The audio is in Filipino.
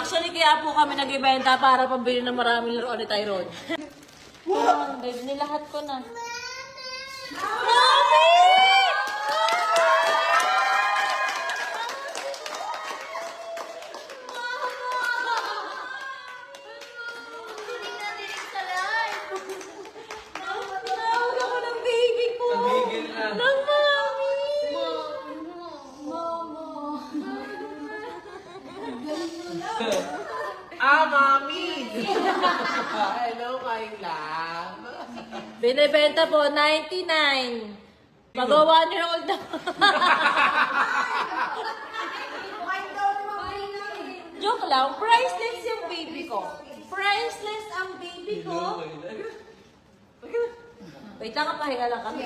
Actually, kaya po kami nag-ibenta para pambili ng maraming laruan ni Tyrone. Wow, baby, nilahat ko na. Mami! Tinawag ako ng baby ko. Ng mami. Mami! Hello, my love. Binibenta po, 99. Mag-1 year old na. Joke lang, priceless yung baby ko. Priceless ang baby ko. Wait lang, pahinga lang kami.